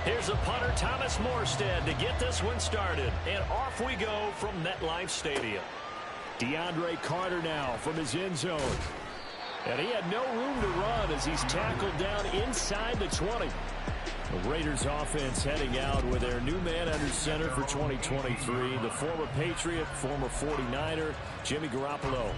Here's a punter, Thomas Morstead, to get this one started. And off we go from MetLife Stadium. DeAndre Carter now from his end zone. And he had no room to run as he's tackled down inside the 20. The Raiders offense heading out with their new man under center for 2023, the former Patriot, former 49er, Jimmy Garoppolo.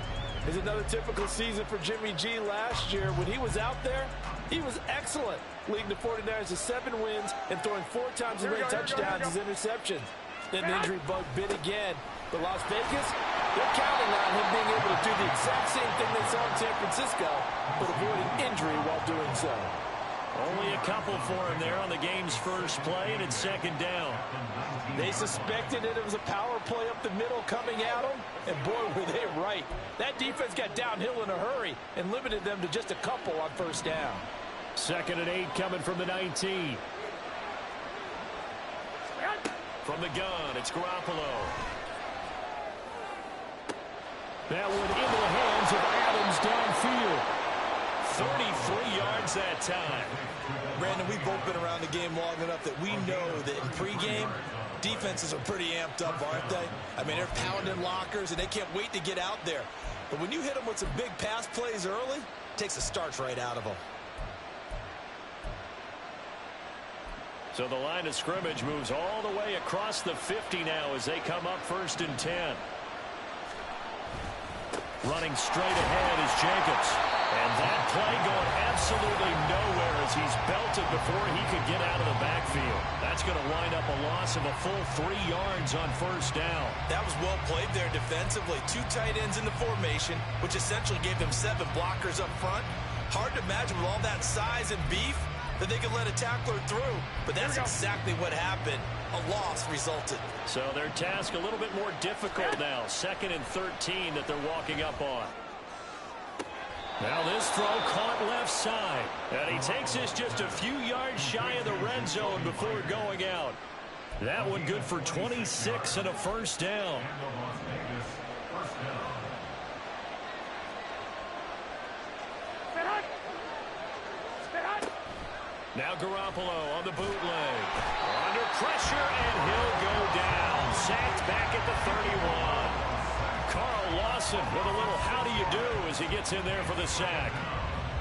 It's another typical season for Jimmy G. Last year, when he was out there, he was excellent, leading the 49ers to 7 wins and throwing 4 times as many touchdowns as interceptions. Then the injury bug bit again. But Las Vegas, they're counting on him being able to do the exact same thing they saw in San Francisco, but avoiding injury while doing so. Only a couple for him there on the game's first play, and it's second down. They suspected it was a power play up the middle coming at them, and boy, were they right. That defense got downhill in a hurry and limited them to just a couple on first down. 2nd and 8 coming from the 19. From the gun, it's Garoppolo. That one into the hands of Adams downfield. 33 yards that time. Brandon, we've both been around the game long enough that we know that in pregame, defenses are pretty amped up, aren't they? I mean, they're pounding lockers, and they can't wait to get out there. But when you hit them with some big pass plays early, it takes the starch right out of them. So the line of scrimmage moves all the way across the 50 now as they come up 1st and 10. Running straight ahead is Jacobs. And that play going absolutely nowhere as he's belted before he could get out of the backfield. That's going to wind up a loss of a full 3 yards on first down. That was well played there defensively. 2 tight ends in the formation, which essentially gave them 7 blockers up front. Hard to imagine with all that size and beef that they could let a tackler through. But that's exactly what happened. A loss resulted. So their task a little bit more difficult now. 2nd and 13 that they're walking up on. Now this throw caught left side. And he takes this just a few yards shy of the red zone before going out. That one good for 26 and a first down. Now Garoppolo on the bootleg. Under pressure, and he'll go down. Sacked back at the 31. Carl Lawson with a little how do you do as he gets in there for the sack.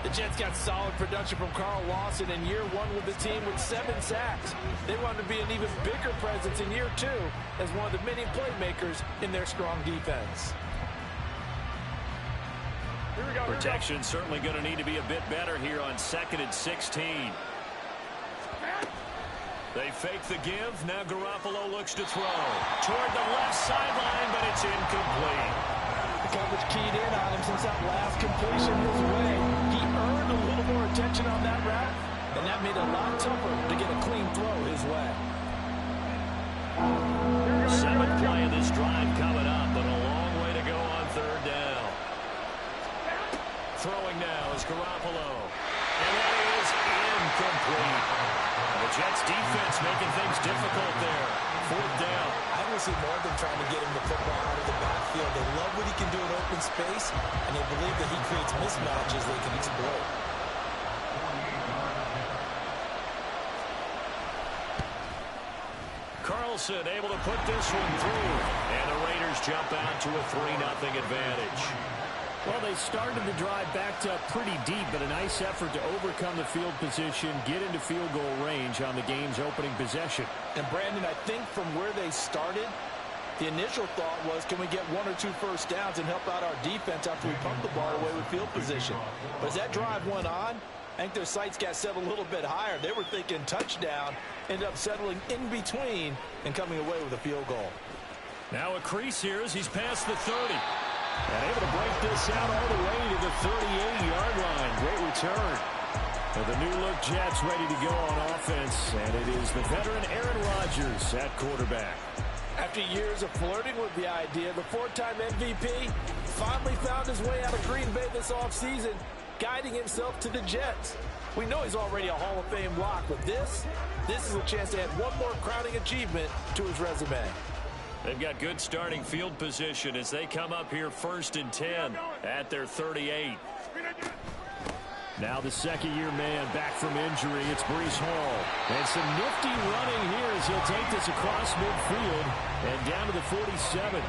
The Jets got solid production from Carl Lawson in year 1 with the team with 7 sacks. They want to be an even bigger presence in year 2 as one of the many playmakers in their strong defense. Protection certainly going to need to be a bit better here on 2nd and 16. They fake the give. Now Garoppolo looks to throw. Toward the left sideline, but it's incomplete. The coverage keyed in on him since that last completion his way. He earned a little more attention on that route, and that made it a lot tougher to get a clean throw his way. 7th play of this drive coming up, but a long way to go on 3rd down. Throwing now is Garoppolo. And that is incomplete. The Jets defense making things difficult there. 4th down. I want to see more of them trying to get him the football out of the backfield. They love what he can do in open space, and they believe that he creates mismatches they can exploit. Carlson able to put this one through. And the Raiders jump out to a 3-0 advantage. Well, they started the drive backed up pretty deep, but a nice effort to overcome the field position, get into field goal range on the game's opening possession. And, Brandon, I think from where they started, the initial thought was, can we get 1 or 2 first downs and help out our defense after we pump the ball away with field position? But as that drive went on, I think their sights got set a little bit higher. They were thinking touchdown, ended up settling in between and coming away with a field goal. Now a crease here as he's past the 30. And able to break this out all the way to the 38-yard line. Great return. And the new-look Jets ready to go on offense. And it is the veteran Aaron Rodgers at quarterback. After years of flirting with the idea, the 4-time MVP finally found his way out of Green Bay this offseason, guiding himself to the Jets. We know he's already a Hall of Fame lock, but this is a chance to add one more crowning achievement to his resume. They've got good starting field position as they come up here 1st and 10 at their 38. Now the second-year man back from injury. It's Breece Hall. And some nifty running here as he'll take this across midfield and down to the 47.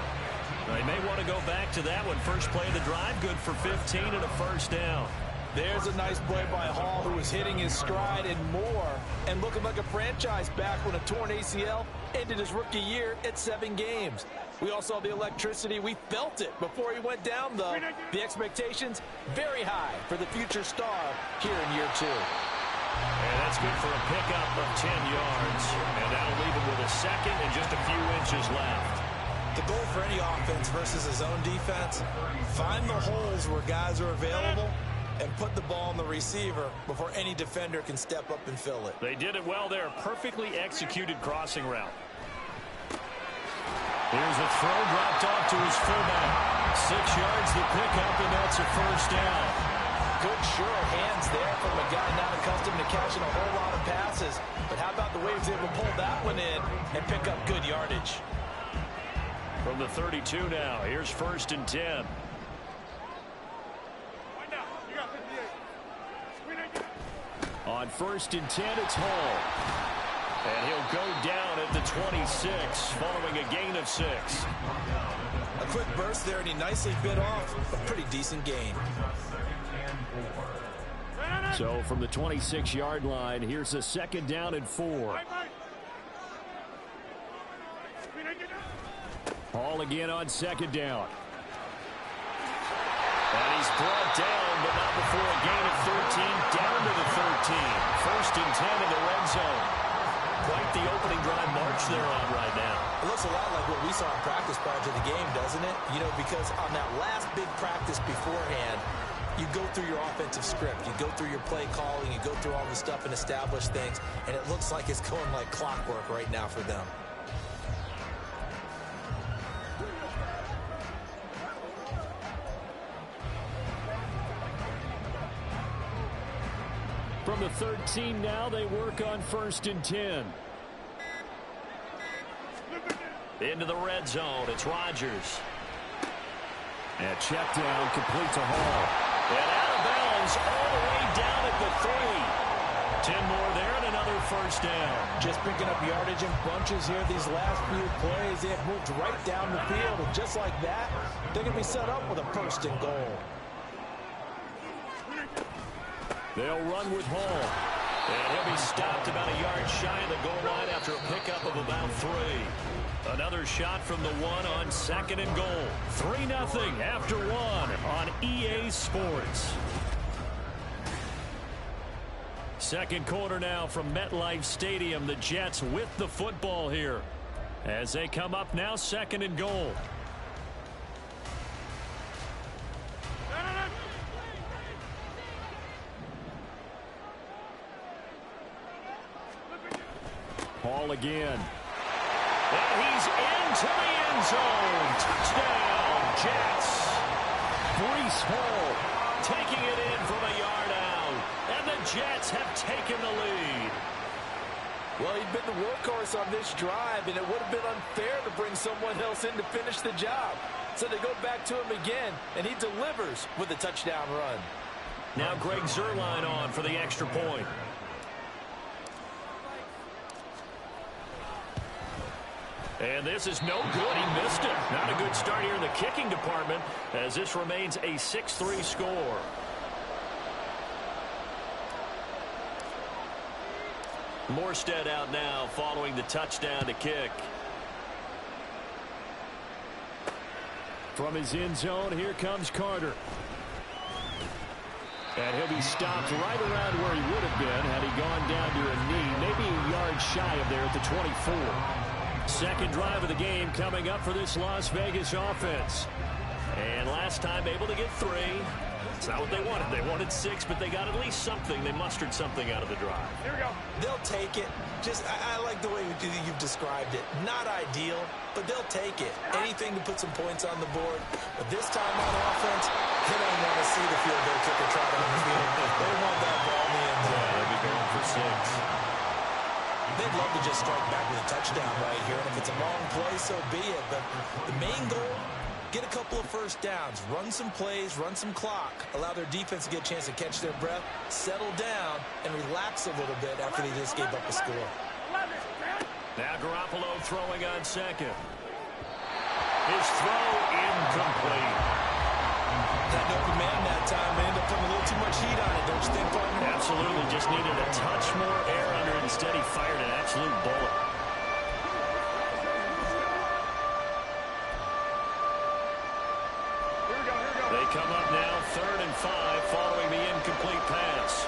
They may want to go back to that one. First play of the drive, good for 15 and a first down. There's a nice play by Hall, who was hitting his stride and more, and looking like a franchise back when a torn ACL ended his rookie year at 7 games. We all saw the electricity. We felt it before he went down, though. The expectations very high for the future star here in year 2. And that's good for a pickup of 10 yards. And that'll leave him with a second and just a few inches left. The goal for any offense versus his own defense, find the holes where guys are available and put the ball on the receiver before any defender can step up and fill it. They did it well there. Perfectly executed crossing route. Here's a throw dropped off to his fullback. 6 yards the pickup, and that's a first down. Good, sure hands there from a guy not accustomed to catching a whole lot of passes. But how about the way he was able to pull that one in and pick up good yardage? From the 32 now, here's 1st and 10. On 1st and 10, it's Hall. And he'll go down at the 26, following a gain of 6. A quick burst there, and he nicely bit off a pretty decent gain. So from the 26-yard line, here's a 2nd down and 4. Hall again on 2nd down. And he's brought down, but not before a gain of 13, down to the 13. 1st and 10 in the red zone. Quite the opening drive march they're on right now. It looks a lot like what we saw in practice prior to the game, doesn't it? You know, because on that last big practice beforehand, you go through your offensive script. You go through your play calling. You go through all the stuff and establish things. And it looks like it's going like clockwork right now for them. From the 13 now, they work on 1st and 10. Into the red zone, it's Rodgers. And check down, complete to Hall. And out of bounds, all the way down at the 3. 10 more there and another first down. Just picking up yardage in bunches here these last few plays. They have moved right down the field, and just like that, they're going to be set up with a 1st and goal. They'll run with Hall. And he'll be stopped about a yard shy of the goal line after a pickup of about 3. Another shot from the 1 on 2nd and goal. 3-0 after 1 on EA Sports. Second quarter now from MetLife Stadium. The Jets with the football here as they come up now 2nd and goal. Hall again. And he's into the end zone. Touchdown, Jets. Breece Hall taking it in from a yard out. And the Jets have taken the lead. Well, he'd been the workhorse on this drive, and it would have been unfair to bring someone else in to finish the job. So they go back to him again, and he delivers with a touchdown run. Now Greg Zuerlein on for the extra point. And this is no good. He missed it. Not a good start here in the kicking department as this remains a 6-3 score. Morstead out now following the touchdown to kick. From his end zone, here comes Carter. And he'll be stopped right around where he would have been had he gone down to a knee, maybe a yard shy of there at the 24. Second drive of the game coming up for this Las Vegas offense. And last time able to get 3. It's not what they wanted. They wanted 6, but they got at least something. They mustered something out of the drive. Here we go. They'll take it. I like the way you've described it. Not ideal, but they'll take it. Anything to put some points on the board. But this time on offense, they don't want to see the field goal kicker trot on the field. They want that ball in the end zone. They'll be going for 6. They'd love to just strike back with a touchdown right here. And if it's a long play, so be it. But the main goal get a couple of first downs, run some plays, run some clock, allow their defense to get a chance to catch their breath, settle down, and relax a little bit after they just gave up a score. Now Garoppolo throwing on second. His throw incomplete. Had no command that time. They ended up putting a little too much heat on it, don't you think, partner? Absolutely. Just needed a touch more air under it. Instead, he fired an absolute bullet. They come up now 3rd and 5 following the incomplete pass.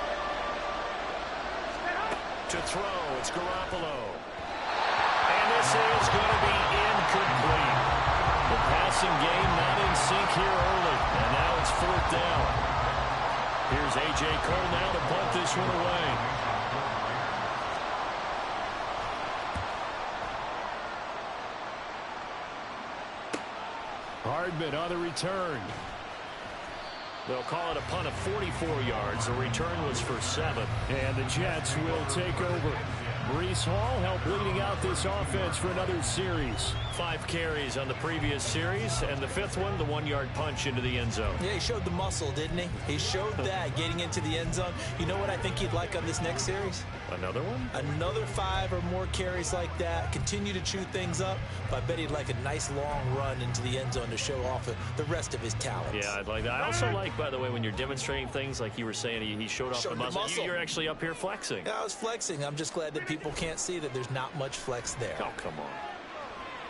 To throw, it's Garoppolo. And this is going to be incomplete. The passing game not in sync here early. And now it's 4th down. Here's A.J. Cole now to punt this one away. Hardman on the return. They'll call it a punt of 44 yards. The return was for 7. And the Jets will take over. Breece Hall helped leading out this offense for another series. 5 carries on the previous series, and the 5th one, the 1-yard punch into the end zone. Yeah, he showed the muscle, didn't he? He showed that getting into the end zone. You know what I think he'd like on this next series? Another one? Another 5 or more carries like that. Continue to chew things up. But I bet he'd like a nice long run into the end zone to show off the rest of his talents. Yeah, I'd like that. I also like, by the way, when you're demonstrating things like you were saying, he showed off the muscle. You're actually up here flexing. Yeah, I was flexing. I'm just glad that people can't see that there's not much flex there. Oh, come on.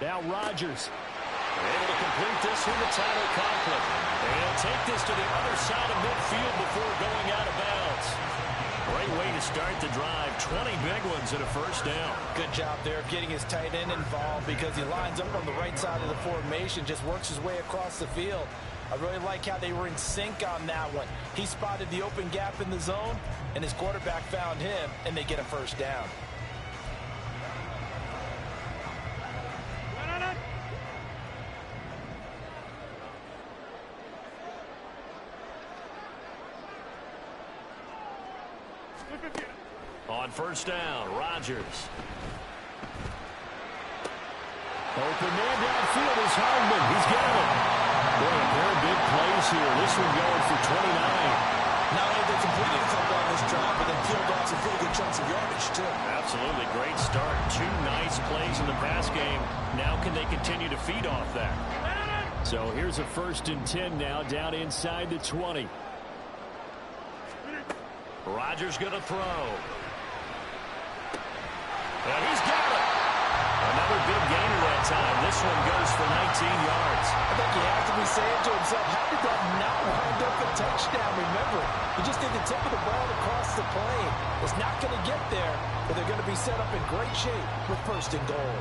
Now Rodgers. Able to complete this from the Tyler Conklin. And take this to the other side of midfield before going out of bounds. Great way to start the drive. 20 big ones and a first down. Good job there of getting his tight end involved because he lines up on the right side of the formation, just works his way across the field. I really like how they were in sync on that one. He spotted the open gap in the zone, and his quarterback found him, and they get a first down. On first down, Rodgers. Open man downfield is Hardman. He's got it. Boy, a pair of big plays here. This one going for 29. Not only they completed a couple on this drive, but they peeled off some pretty good chunks of yardage, too. Absolutely. Great start. 2 nice plays in the pass game. Now can they continue to feed off that? So here's a 1st and 10 now, down inside the 20. Rodgers going to throw. And he's got it. Another big gainer that time. This one goes for 19 yards. I think he has to be saying to himself, how did that not wind up a touchdown? Remember, he just did the tip of the ball across the plane. It's not going to get there, but they're going to be set up in great shape with 1st and goal.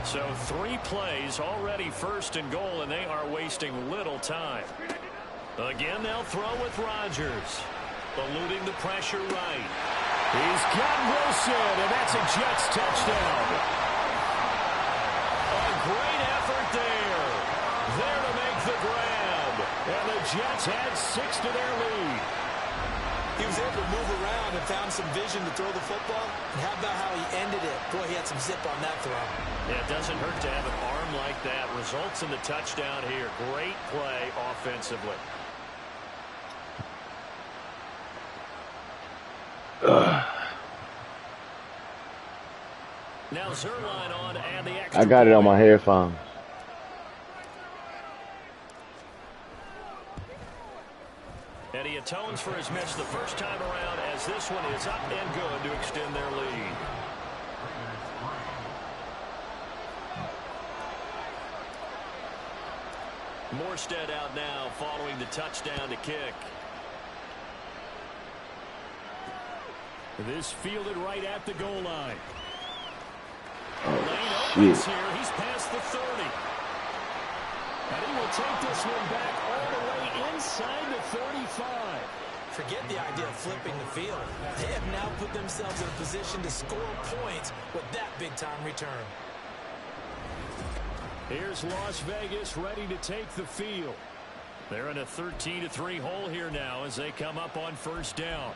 So 3 plays, already 1st and goal, and they are wasting little time. Again, they'll throw with Rodgers. Eluding the pressure right. He's got Wilson, and that's a Jets touchdown. A great effort there. There to make the grab. And the Jets add 6 to their lead. He was able to move around and found some vision to throw the football. And how about how he ended it? Boy, he had some zip on that throw. Yeah, it doesn't hurt to have an arm like that. Results in the touchdown here. Great play offensively. Now Zerline on and the extra I got it on my point. headphone. And he atones for his miss the first time around as this one is up and good to extend their lead. Morstead out now following the touchdown to kick. This fielded right at the goal line. Lane opens here. He's past the 30. And he will take this one back all the way inside the 35. Forget the idea of flipping the field. They have now put themselves in a position to score points with that big-time return. Here's Las Vegas ready to take the field. They're in a 13-3 hole here now as they come up on first down.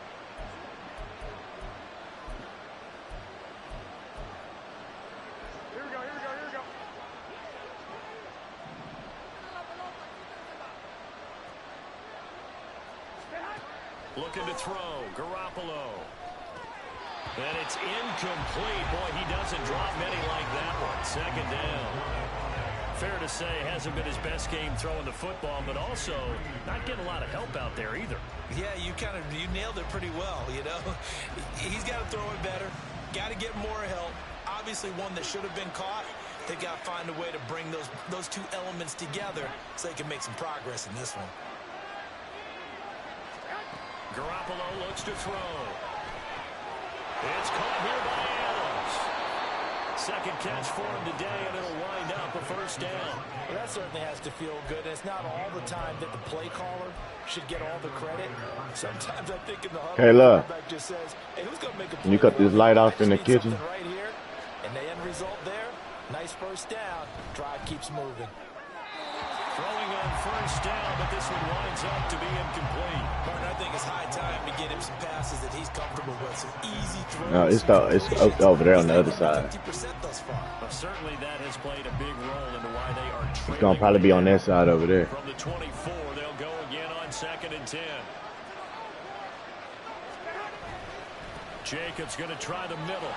Looking to throw. Garoppolo. And it's incomplete. Boy, he doesn't drop many like that one. Second down. Fair to say, hasn't been his best game throwing the football, but also not getting a lot of help out there either. Yeah, you nailed it pretty well, you know. He's got to throw it better. Got to get more help. Obviously one that should have been caught. They've got to find a way to bring those two elements together so they can make some progress in this one. Garoppolo looks to throw. It's caught here by Adams. Second catch for him today, and it'll wind up a first down. Well, that certainly has to feel good. It's not all the time that the play caller should get all the credit. Sometimes I think in the huddle, Hey, look. the quarterback just says, hey, who's going to make a play? Can you cut this light off in the kitchen? Right here, and the end result there, nice first down. Drive keeps moving. Throwing on first down, but this one winds up to be incomplete. Martin, I think it's high time to get him some passes that he's comfortable with, some easy throws. No, it's over there on the other side. 50% thus far. But certainly that has played a big role into why they are trailing. It's gonna probably be on that side over there. From the 24, they'll go again on 2nd and 10. Jacobs going to try the middle.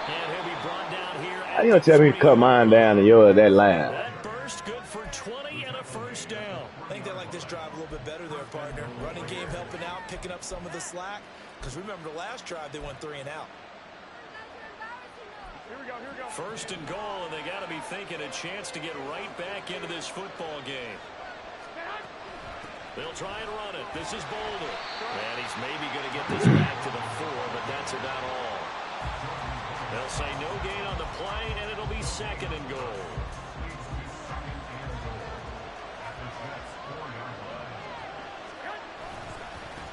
And he'll be brought down here. How you gonna tell me to cut mine down and yours that line? That burst good for 20 and a first down. I think they like this drive a little bit better there, partner. Running game helping out, picking up some of the slack. Because remember, the last drive, they went 3 and out. Here we go. First and goal, and they got to be thinking a chance to get right back into this football game. They'll try and run it. This is Boulder. And he's maybe going to get this back to the 4, but that's about all. They'll say no gain on the play, and it'll be 2nd and goal.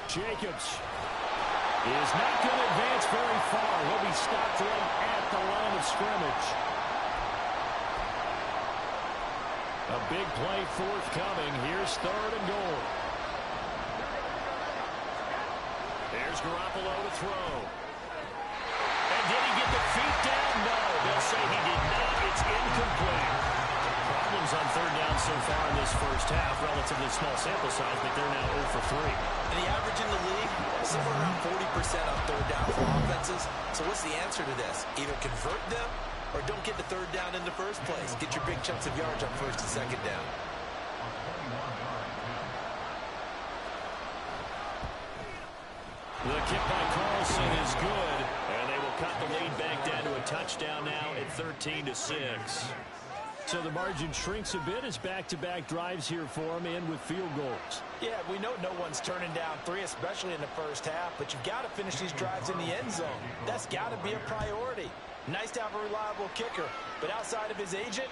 Jacobs is not going to advance very far. He'll be stopped right at the line of scrimmage. A big play forthcoming. Here's 3rd and goal. There's Garoppolo to throw. And did he get the feet down? No. They'll say he did not. It's incomplete. Problems on 3rd down so far in this first half. Relatively small sample size, but they're now 0 for 3. And the average in the league, somewhere around 40% on 3rd down for offenses. So what's the answer to this? Either convert them or don't get the 3rd down in the first place. Get your big chunks of yards on 1st and 2nd down. The kick by Carlson is good, and they will cut the lead back down to a touchdown now at 13-6. So the margin shrinks a bit as back-to-back drives here for them and with field goals. Yeah, we know no one's turning down 3, especially in the first half, but you've got to finish these drives in the end zone. That's got to be a priority. Nice to have a reliable kicker, but outside of his agent,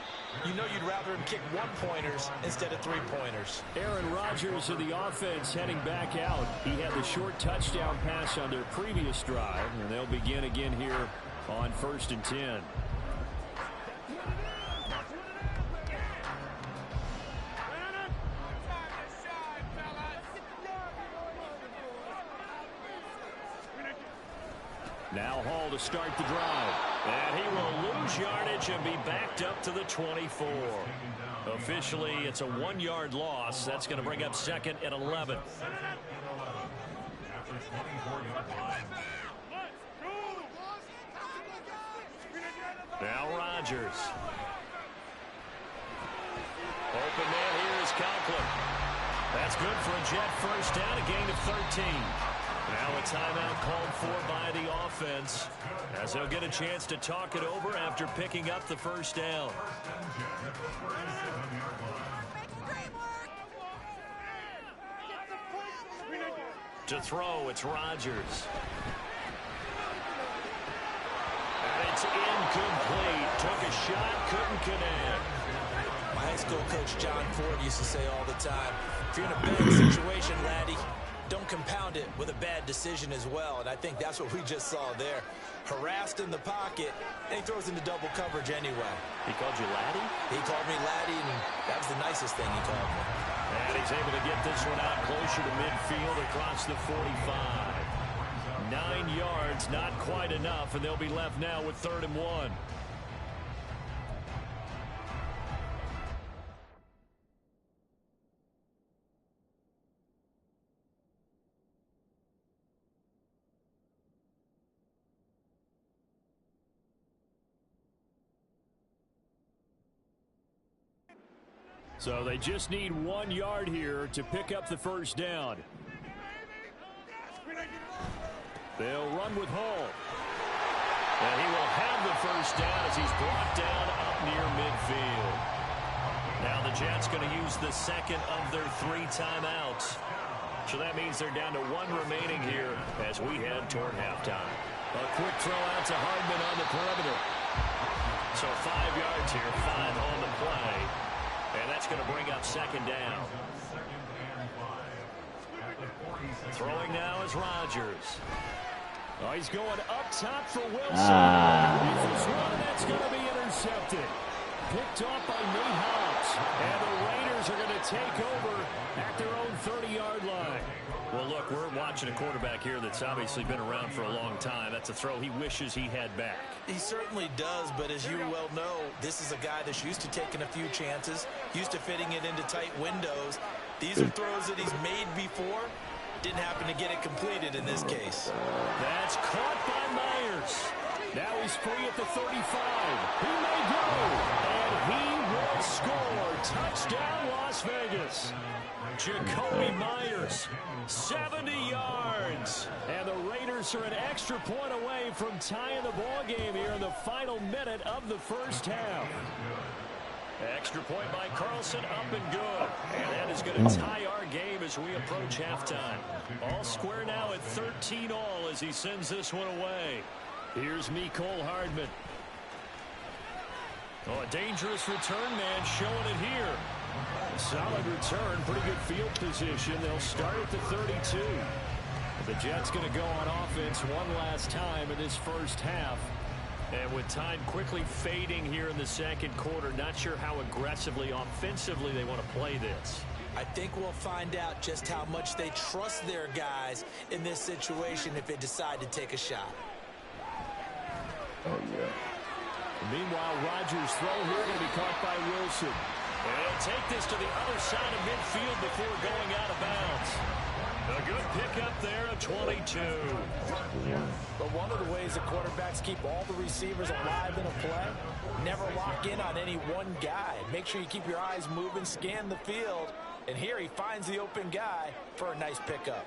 you know you'd rather him kick 1-pointers instead of 3-pointers. Aaron Rodgers of the offense heading back out. He had the short touchdown pass on their previous drive, and they'll begin again here on 1st and 10. Now Hall to start the drive. And he will lose yardage and be backed up to the 24. Officially, it's a 1-yard loss. That's going to bring up 2nd and 11. Now Rodgers. Open man here is Conklin. That's good for a Jet first down, a gain of 13. Now a timeout called for by the offense as they'll get a chance to talk it over after picking up the first down. To throw, it's Rodgers. And it's incomplete. Took a shot, couldn't connect. My high school coach John Ford used to say all the time, if you're in a bad situation, laddie, don't compound it with a bad decision as well. And I think that's what we just saw there. Harassed in the pocket, and he throws into double coverage anyway. He called you laddie? He called me laddie, and that was the nicest thing he called me. And he's able to get this one out closer to midfield across the 45. 9 yards, not quite enough, and they'll be left now with 3rd and 1. So they just need 1 yard here to pick up the first down. They'll run with Hull. And he will have the first down as he's brought down up near midfield. Now the Jets going to use the second of their 3 timeouts. So that means they're down to 1 remaining here as we head toward halftime. A quick throw out to Hardman on the perimeter. So 5 yards here, 5 on the play. And that's going to bring up second down. Throwing now is Rodgers. Oh, he's going up top for Wilson. Rifles one, and that's going to be intercepted. Picked off by Nate Hobbs. And the Raiders are going to take over at their own 30-yard line. Well, look, we're watching a quarterback here that's obviously been around for a long time. That's a throw he wishes he had back. He certainly does, but as you well know, this is a guy that's used to taking a few chances, used to fitting it into tight windows. These are throws that he's made before. Didn't happen to get it completed in this case. That's caught by Myers. Now he's free at the 35. He may go, and he will score. Touchdown, Las Vegas. Jacoby Myers, 70 yards. And the Raiders are an extra point away from tying the ball game here in the final minute of the first half. Extra point by Carlson, up and good. And that is going to tie our game as we approach halftime. All square now at 13-all as he sends this one away. Here's Mecole Hardman. Oh, a dangerous return man showing it here. Solid return, pretty good field position. They'll start at the 32. The Jets going to go on offense one last time in this first half. And with time quickly fading here in the second quarter, not sure how aggressively, offensively they want to play this. I think we'll find out just how much they trust their guys in this situation if they decide to take a shot. Oh, yeah. Meanwhile, Rodgers' throw here going to be caught by Wilson. And he'll take this to the other side of midfield before going out of bounds. A good pickup there of 22. But one of the ways the quarterbacks keep all the receivers alive in a play, never lock in on any one guy. Make sure you keep your eyes moving, scan the field. And here he finds the open guy for a nice pickup.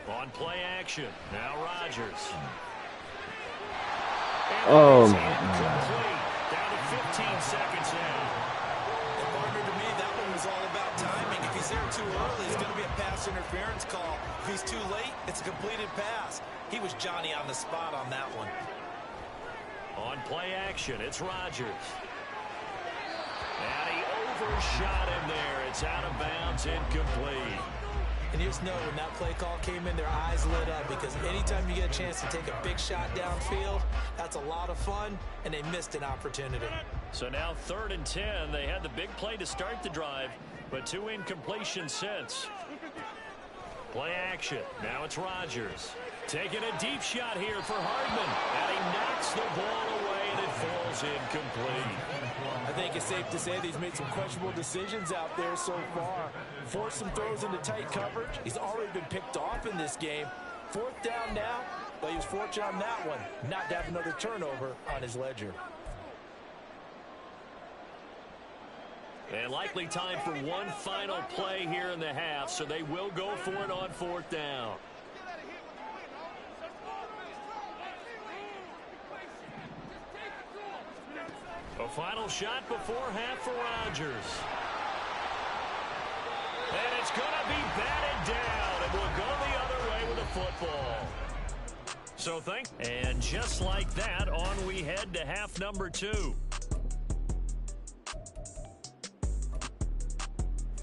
On play action. Now Rodgers. Oh, incomplete. Down to 15 seconds now. And partner, to me, that one was all about timing. If he's there too early, it's going to be a pass interference call. If he's too late, it's a completed pass. He was Johnny on the spot on that one. On play action, it's Rodgers. And he overshot him there. It's out of bounds, incomplete. And you just know when that play call came in, their eyes lit up because anytime you get a chance to take a big shot downfield, that's a lot of fun, and they missed an opportunity. So now 3rd and 10. They had the big play to start the drive, but 2 incompletions since. Play action. Now it's Rodgers. Taking a deep shot here for Hardman. And he knocks the ball away, and it falls incomplete. I think it's safe to say that he's made some questionable decisions out there so far. Forced some throws into tight coverage. He's already been picked off in this game. 4th down now, but he was fortunate on that one, not to have another turnover on his ledger. And likely time for one final play here in the half, so they will go for it on 4th down. A final shot before half for Rodgers. And it's going to be batted down, and we'll go the other way with the football. So and just like that, on we head to half number 2.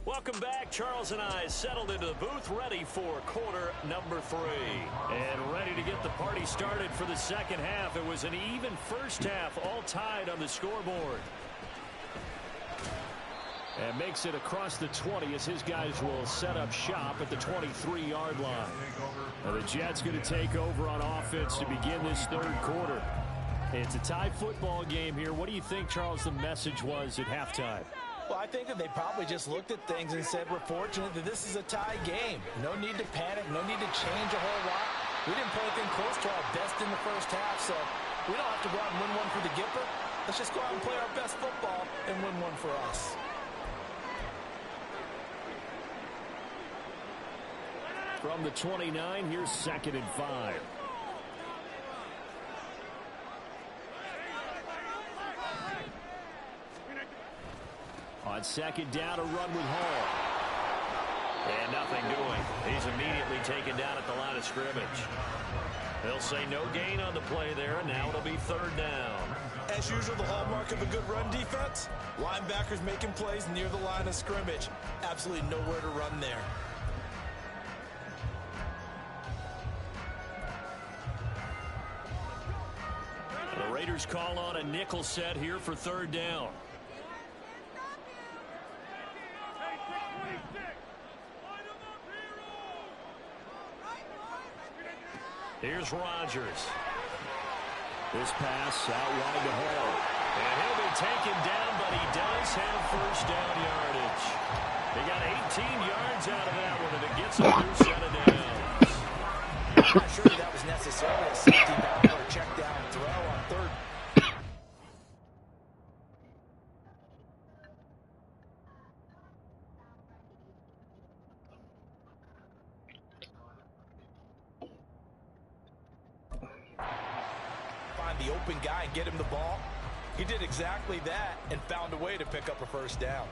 Welcome back. Charles and I settled into the booth, ready for quarter number 3. And ready to get the party started for the second half. It was an even first half, all tied on the scoreboard. And makes it across the 20 as his guys will set up shop at the 23-yard line. Now the Jets going to take over on offense to begin this 3rd quarter. It's a tie football game here. What do you think, Charles, the message was at halftime? Well, I think that they probably just looked at things and said, we're fortunate that this is a tie game. No need to panic, no need to change a whole lot. We didn't play anything close to our best in the first half, so we don't have to go out and win one for the Gipper. Let's just go out and play our best football and win one for us. From the 29, here's 2nd and 5. On 2nd down, a run with Hall. And nothing doing. He's immediately taken down at the line of scrimmage. They'll say no gain on the play there, and now it'll be 3rd down. As usual, the hallmark of a good run defense, linebackers making plays near the line of scrimmage. Absolutely nowhere to run there. The Raiders call on a nickel set here for 3rd down. Here's Rodgers. This pass out wide to Hall. And he'll be taken down, but he does have 1st down yardage. He got 18 yards out of that one, and it gets a new set of downs. I'm not sure that was necessarily a safety valve or a check down throw on 3rd. The open guy and get him the ball. He did exactly that and found a way to pick up a 1st down.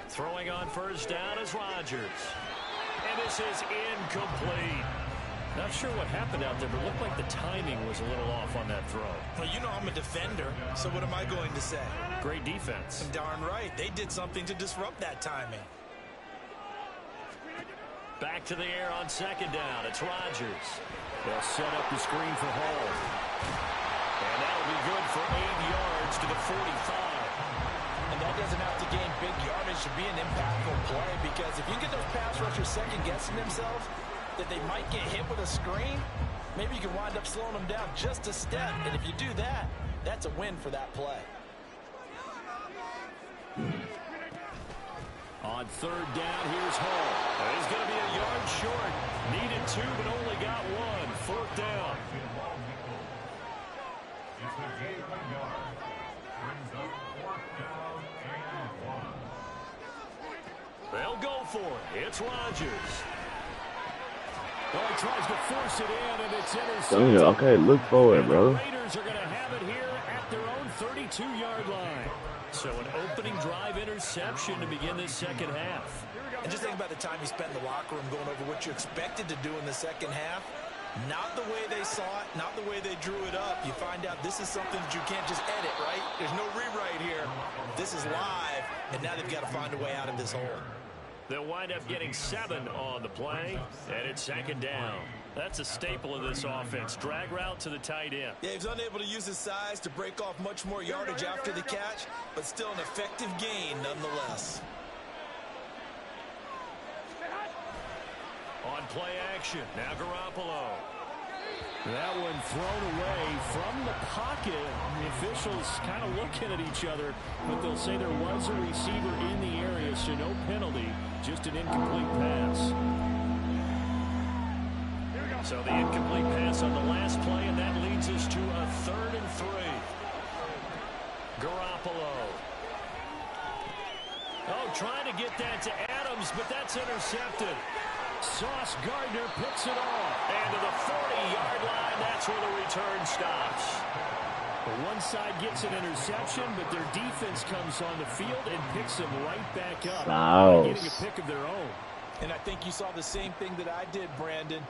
Throwing on 1st down is Rodgers. And this is incomplete. Not sure what happened out there, but it looked like the timing was a little off on that throw. Well, you know I'm a defender, so what am I going to say? Great defense. Darn right. They did something to disrupt that timing. Back to the air on 2nd down. It's Rodgers. They'll set up the screen for Hall. And that'll be good for 8 yards to the 45. And that doesn't have to gain big yardage to be an impactful play, because if you get those pass rushers second-guessing themselves that they might get hit with a screen, maybe you can wind up slowing them down just a step. And if you do that, that's a win for that play. On 3rd down, here's Hall. He's going to be a yard short. Needed 2, but only got 1. 4th down. They'll go for it. It's Rodgers. Oh, he tries to force it in, and it's Damn, intercepted. okay, look forward, And bro. the Raiders are going to have it here at their own 32-yard line. So an opening drive interception to begin this 2nd half. And just think about the time you spent in the locker room going over what you expected to do in the 2nd half. Not the way they saw it, not the way they drew it up. You find out this is something that you can't just edit, right? There's no rewrite here. This is live, and now they've got to find a way out of this hole. They'll wind up getting 7 on the play, and it's 2nd down. That's a staple of this offense. Drag route to the tight end. Yeah, he's unable to use his size to break off much more yardage after the catch, but still an effective gain nonetheless. On play action, now Garoppolo. That one thrown away from the pocket. The officials kind of looking at each other, but they'll say there was a receiver in the area, so no penalty, just an incomplete pass. So the incomplete pass on the last play, and that leads us to a 3rd and 3. Garoppolo. Oh, trying to get that to Adams, but that's intercepted. Sauce Gardner picks it off. And to the 40-yard line, that's where the return stops. The one side gets an interception, but their defense comes on the field and picks them right back up. Getting a pick of their own. And I think you saw the same thing that I did, Brandon.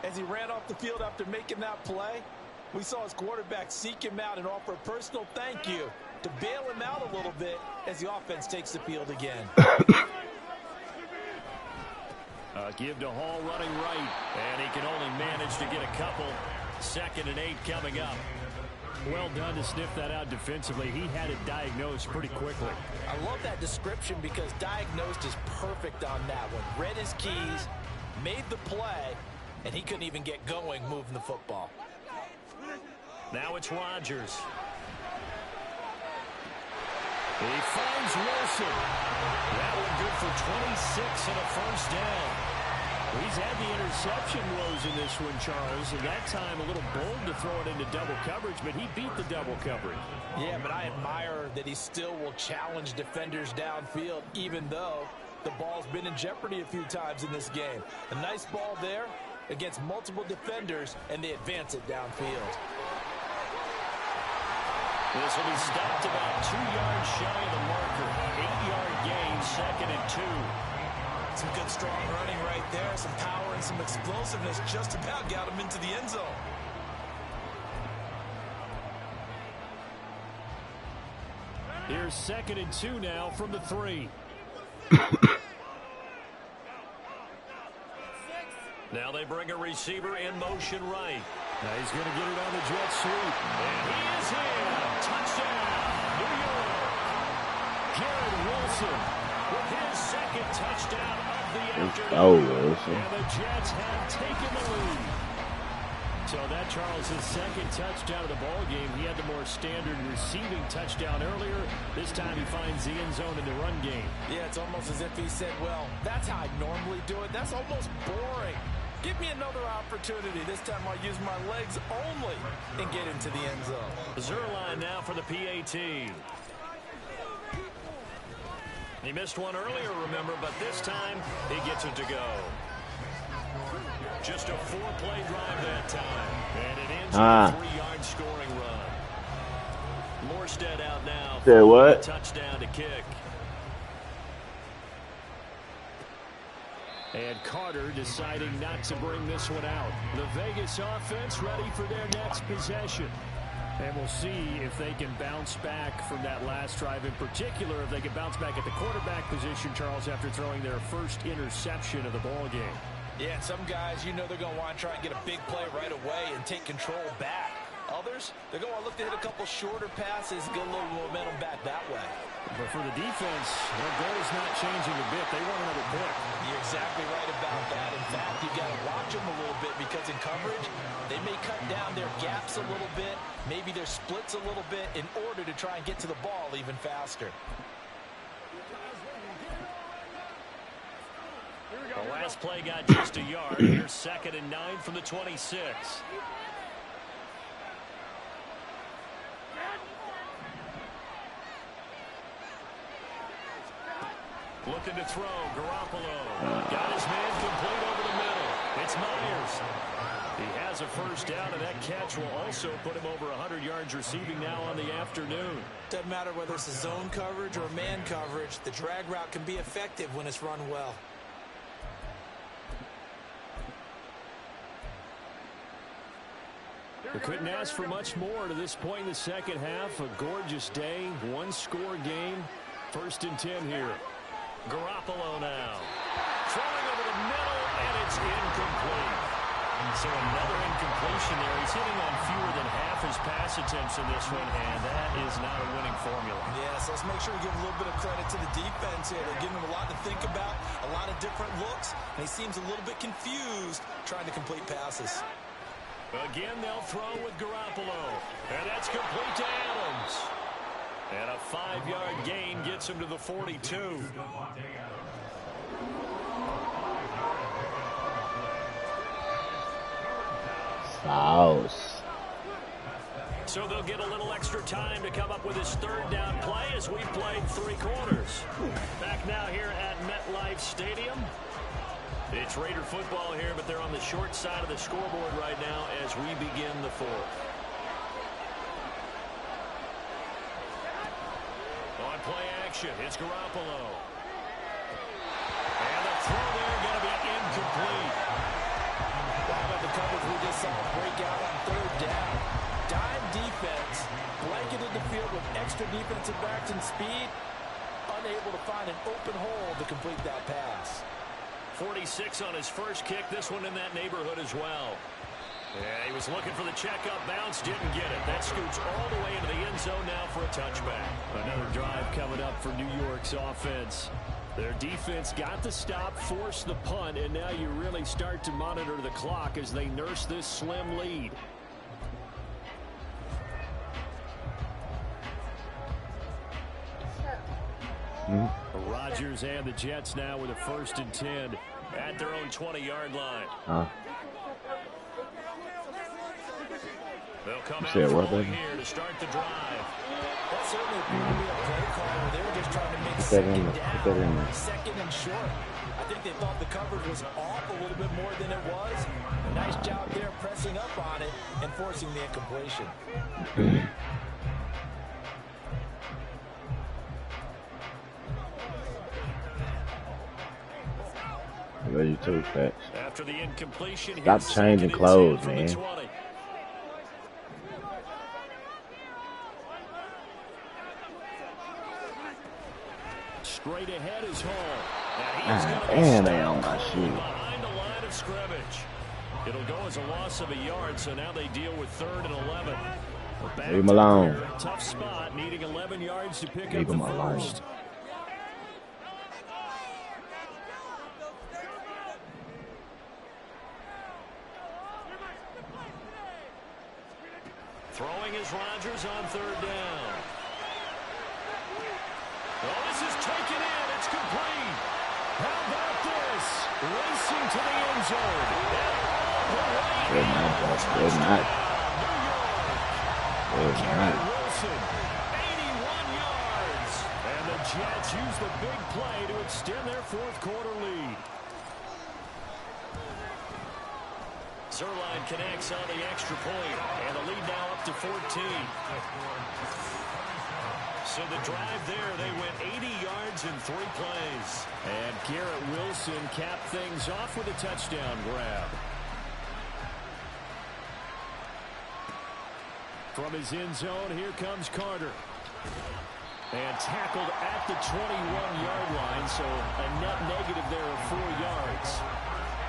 As he ran off the field after making that play, we saw his quarterback seek him out and offer a personal thank you to bail him out a little bit as the offense takes the field again. Give to Hall running right. And he can only manage to get a couple. 2nd and 8 coming up. Well done to sniff that out defensively. He had it diagnosed pretty quickly. I love that description because diagnosed is perfect on that one. Read his keys, made the play, and he couldn't even get going moving the football. Now it's Rodgers. He finds Wilson. That one good for 26 and a 1st down. He's had the interception woes in this one, Charles, and that time a little bold to throw it into double coverage, but he beat the double coverage. Yeah, but I admire that he still will challenge defenders downfield, even though the ball's been in jeopardy a few times in this game. A nice ball there against multiple defenders, and they advance it downfield. This will be stopped about 2 yards shy of the marker. 8-yard gain, 2nd and 2. Some good strong running right there. Some power and some explosiveness just about got him into the end zone. Here's 2nd and 2 now from the 3. Now they bring a receiver in motion right. Now he's going to get it on the jet sweep. And he is in. Touchdown, New York. Garrett Wilson with his 2nd touchdown of the afternoon. Oh, Wilson. And the Jets have taken the lead. So that, Charles, his 2nd touchdown of the ball game. He had the more standard receiving touchdown earlier. This time he finds the end zone in the run game. Yeah, it's almost as if he said, well, that's how I normally do it. That's almost boring. Give me another opportunity. This time I'll use my legs only and get into the end zone. Zerline now for the PAT. He missed one earlier, remember, but this time he gets it to go. Just a 4-play drive that time. And it ends with a 3-yard scoring run. Morstead out now. Say what? Touchdown to kick. And Carter deciding not to bring this one out. The Vegas offense ready for their next possession. And we'll see if they can bounce back from that last drive. In particular, if they can bounce back at the quarterback position, Charles, after throwing their first interception of the ball game. Yeah, some guys, you know they're going to want to try and get a big play right away and take control back. Others, they're going to look to hit a couple shorter passes, get a little momentum back that way. But for the defense, their goal is not changing a bit. They want another pick. You're exactly right about that. In fact, you've got to watch them a little bit because in coverage, they may cut down their gaps a little bit, maybe their splits a little bit in order to try and get to the ball even faster. The last play got just a yard. Here's 2nd and 9 from the 26. Looking to throw. Garoppolo got his man complete over the middle. It's Myers. He has a first down, and that catch will also put him over 100 yards receiving now on the afternoon. Doesn't matter whether it's a zone coverage or man coverage. The drag route can be effective when it's run well. We couldn't ask for much more to this point in the second half. A gorgeous day, one-score game. 1st and 10 here. Garoppolo now. Throwing over the middle, and it's incomplete. So another incompletion there. He's hitting on fewer than half his pass attempts in this one, and that is not a winning formula. Yes, let's make sure we give a little bit of credit to the defense here. They're giving him a lot to think about, a lot of different looks, and he seems a little bit confused trying to complete passes. Again, they'll throw with Garoppolo. And that's complete to Adams. And a 5-yard gain gets him to the 42. Sauce. So they'll get a little extra time to come up with his 3rd down play as we've played 3 quarters. Back now here at MetLife Stadium. It's Raider football here, but they're on the short side of the scoreboard right now as we begin the 4th. On play action, it's Garoppolo. And the throw there going to be incomplete. How about the coverage we just saw break out on 3rd down? Dime defense, blanketed the field with extra defensive backs and speed, unable to find an open hole to complete that pass. 46 on his first kick, this one in that neighborhood as well. Yeah, he was looking for the checkup bounce, didn't get it. That scoots all the way into the end zone now for a touchback. Another drive coming up for New York's offense. Their defense got the stop, forced the punt, and now you really start to monitor the clock as they nurse this slim lead. Rodgers and the Jets now with a 1st and 10 at their own 20-yard line. They'll come out throwing here to start the drive. That certainly appeared to be a play call where they were just trying to make second and short. I think they thought the coverage was off a little bit more than it was. A nice job there pressing up on it and forcing the incompletion. I love you too, Fat. After the incompletion, stop changing clothes, man. Straight ahead is Hall. And they on my shoe. Behind the line of scrimmage. It'll go as a loss of a yard, so now they deal with 3rd and 11. Leave him alone. Tough spot, needing 11 yards to pick Leave up him the alone. first. Throwing is Rodgers on 3rd down. Oh, this is taken in. It's complete. How about this? Racing to the end zone. Good night, boss. Good night. Good night. Wilson, 81 yards. And the Jets use the big play to extend their 4th quarter lead. Zerline connects on the extra point, and the lead now up to 14. So the drive there, they went 80 yards in 3 plays. And Garrett Wilson capped things off with a touchdown grab. From his end zone, here comes Carter. And tackled at the 21-yard line, so a net negative there of 4 yards.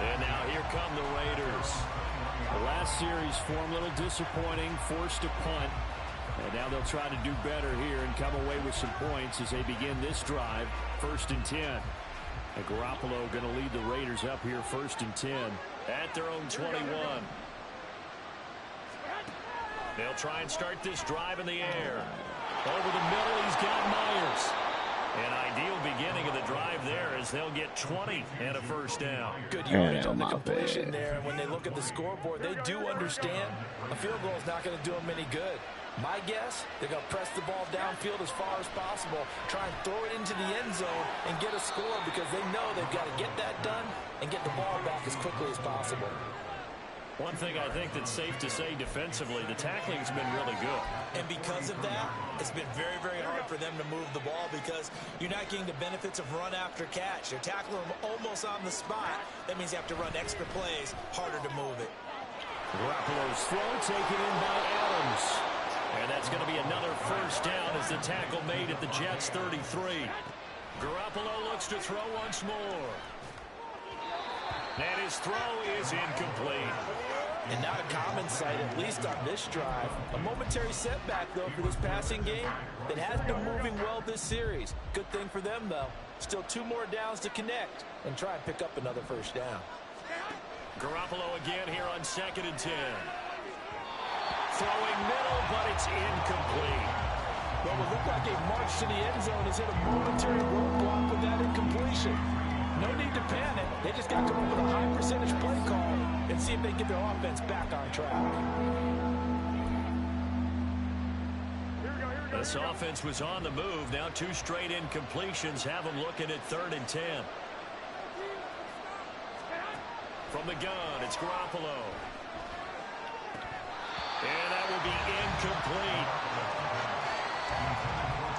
And now here come the Raiders. The last series form a little disappointing, forced a punt. And now they'll try to do better here and come away with some points as they begin this drive, 1st and 10. And Garoppolo going to lead the Raiders up here, 1st and 10 at their own 21. They'll try and start this drive in the air. Over the middle, he's got Myers. An ideal beginning of the drive there as they'll get 20 and a 1st down. Good yardage on the completion there. When they look at the scoreboard, they do understand a field goal is not going to do them any good. My guess, they're going to press the ball downfield as far as possible, try and throw it into the end zone and get a score because they know they've got to get that done and get the ball back as quickly as possible. One thing I think that's safe to say defensively, the tackling's been really good. And because of that, it's been very, very hard for them to move the ball because you're not getting the benefits of run after catch. They're tackling them almost on the spot. That means you have to run extra plays, harder to move it. Garoppolo's throw taken in by Adams. And that's going to be another 1st down as the tackle made at the Jets' 33. Garoppolo looks to throw once more. And his throw is incomplete. And not a common sight, at least on this drive. A momentary setback, though, for this passing game that has been moving well this series. Good thing for them, though. Still 2 more downs to connect and try and pick up another 1st down. Garoppolo again here on 2nd and 10. Throwing middle, but it's incomplete. Well, it looked like a march to the end zone has hit a momentary roadblock with that incompletion. No need to panic. They just got to come up with a high percentage play call and see if they can get their offense back on track. This offense was on the move. Now 2 straight incompletions have them looking at 3rd and 10. From the gun, it's Garoppolo. And that will be incomplete.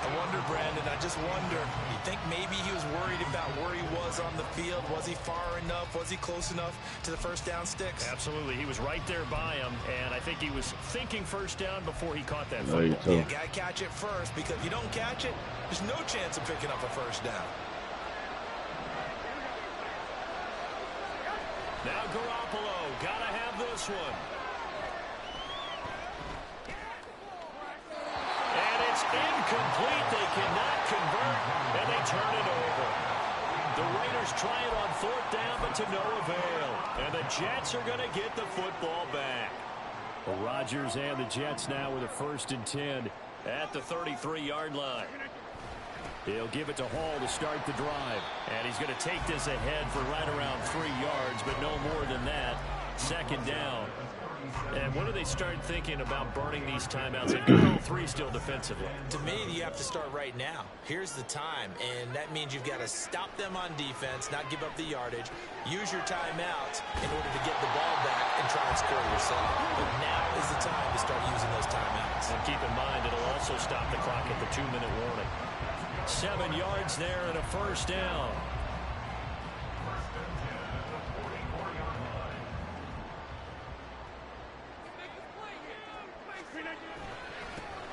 I wonder, Brandon, I just wonder, you think maybe he was worried about where he was on the field? Was he far enough? Was he close enough to the 1st down sticks? Absolutely. He was right there by him, and I think he was thinking 1st down before he caught that football. Yeah, got to catch it first, because if you don't catch it, there's no chance of picking up a 1st down. Now Garoppolo, got to have this one. Incomplete. They cannot convert, and they turn it over. The Raiders try it on 4th down, but to no avail. And the Jets are going to get the football back. Well, Rodgers and the Jets now with a 1st and 10 at the 33-yard line. He'll give it to Hall to start the drive. And he's going to take this ahead for right around 3 yards, but no more than that. Second down. And when do they start thinking about burning these timeouts? And got all 3 still defensively. To me, you have to start right now. Here's the time, and that means you've got to stop them on defense, not give up the yardage, use your timeouts in order to get the ball back and try and score yourself. But now is the time to start using those timeouts. And keep in mind, it'll also stop the clock at the 2-minute warning. 7 yards there and a first down.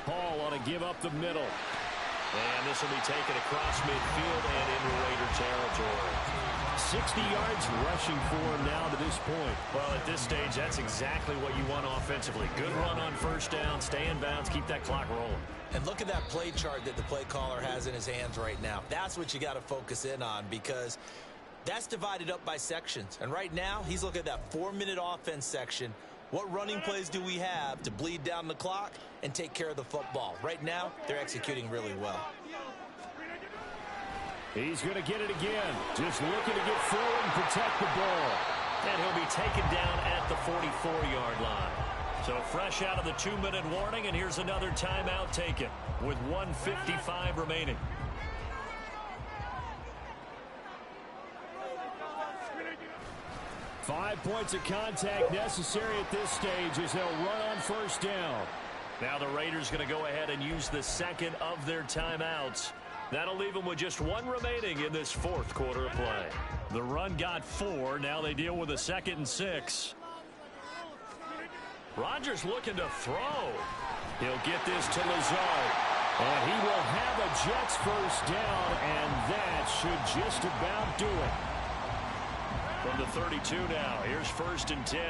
Hall on to give up the middle. And this will be taken across midfield and into Raider territory. 60 yards rushing for him now to this point. Well, at this stage, that's exactly what you want offensively. Good run on first down, stay in bounds, keep that clock rolling. And look at that play chart that the play caller has in his hands right now. That's what you got to focus in on, because that's divided up by sections. And right now, he's looking at that 4-minute offense section. What running plays do we have to bleed down the clock and take care of the football? Right now, they're executing really well. He's going to get it again. Just looking to get forward and protect the ball. And he'll be taken down at the 44-yard line. So fresh out of the 2-minute warning, and here's another timeout taken with 1:55 remaining. Five points of contact necessary at this stage as they'll run on first down. Now the Raiders going to go ahead and use the second of their timeouts. That'll leave them with just 1 remaining in this 4th quarter of play. The run got 4. Now they deal with a 2nd and 6. Rodgers looking to throw. He'll get this to Lazard. And he will have a Jets first down, and that should just about do it. From the 32 now, here's 1st and 10.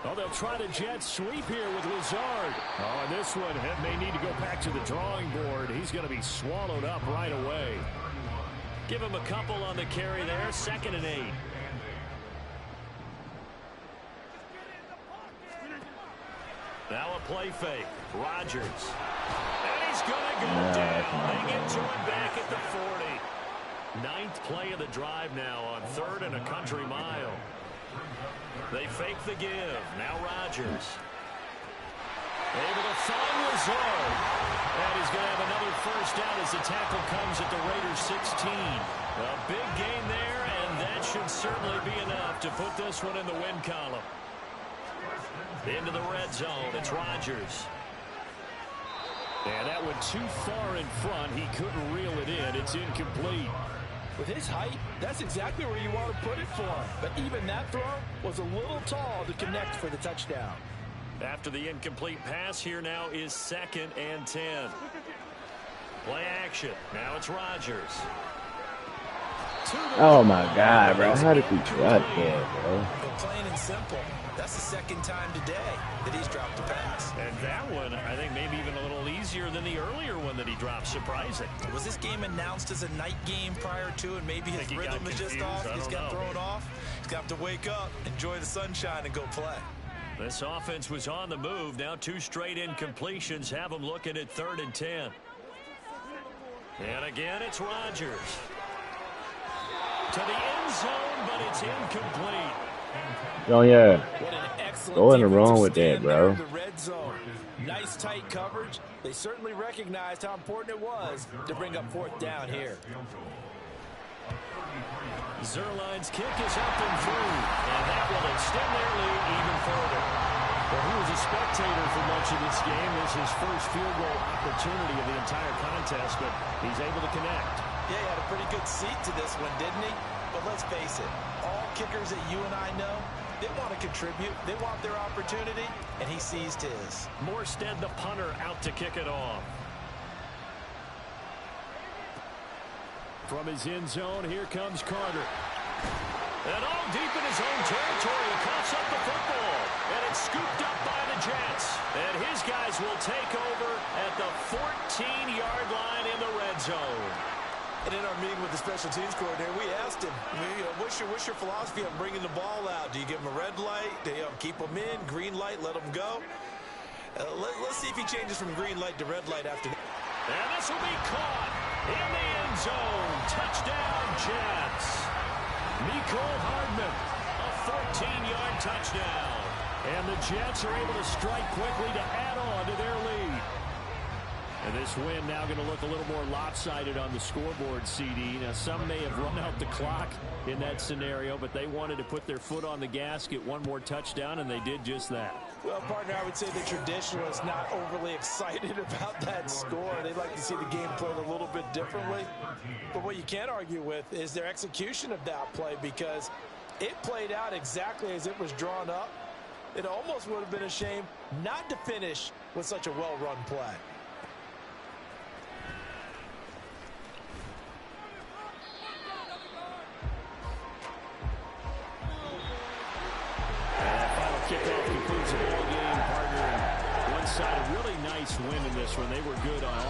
Oh, they'll try the Jets sweep here with Lazard. Oh, and this one may need to go back to the drawing board. He's going to be swallowed up right away. Give him a couple on the carry there. 2nd and 8. Now a play fake. Rodgers. And he's going to go down. They get to him back at the 40. 9th play of the drive now on 3rd and a country mile. They fake the give. Now Rodgers. Able to find Lazard. And he's going to have another first down as the tackle comes at the Raiders 16. A big gain there, and that should certainly be enough to put this one in the win column. Into the red zone. It's Rodgers. And that went too far in front. He couldn't reel it in. It's incomplete. With his height, that's exactly where you want to put it for him. But even that throw was a little tall to connect for the touchdown. After the incomplete pass, here now is 2nd and 10. Play action. Now it's Rodgers. Oh, my God, bro. How did we drop that, bro? But plain and simple, that's the 2nd time today that he's dropped a pass. And that one, I think, maybe even a little easier than the earlier one that he dropped. Surprising. Was this game announced as a night game prior to, and maybe his rhythm is just off? He's got thrown off. He's got to wake up, enjoy the sunshine, and go play. This offense was on the move. Now 2 straight incompletions have them looking at 3rd and 10. And again, it's Rodgers. To the end zone, but it's incomplete. Oh, yeah. What an excellent Go in the wrong with that, bro. The red zone. Nice tight coverage. They certainly recognized how important it was to bring up 4th down here. Zerline's kick is up and through, and that will extend their lead even further. Well, he was a spectator for much of this game. This is his first field goal opportunity of the entire contest, but he's able to connect. Yeah, he had a pretty good seat to this one, didn't he? But let's face it, all kickers that you and I know, they want to contribute. They want their opportunity, and he seized his. Morstead, the punter, out to kick it off. From his end zone, here comes Carter. And all deep in his own territory, he coughs up the football. And it's scooped up by the Jets. And his guys will take over at the 14-yard line in the red zone. And in our meeting with the special teams coordinator, we asked him, what's your philosophy on bringing the ball out? Do you give them a red light? Do you keep them in? Green light, let them go? Let's see if he changes from green light to red light after that. And this will be caught in the end zone. Touchdown, Jets. Mecole Hardman, a 14-yard touchdown. And the Jets are able to strike quickly to add on to their lead. And this win now going to look a little more lopsided on the scoreboard, CD. Now, some may have run out the clock in that scenario, but they wanted to put their foot on the gas, get one more touchdown, and they did just that. Well, partner, I would say the traditionalists not overly excited about that score. They'd like to see the game played a little bit differently. But what you can't argue with is their execution of that play, because it played out exactly as it was drawn up. It almost would have been a shame not to finish with such a well-run play. Kickoff concludes the ball game, partner. One side, a really nice win in this one. They were good on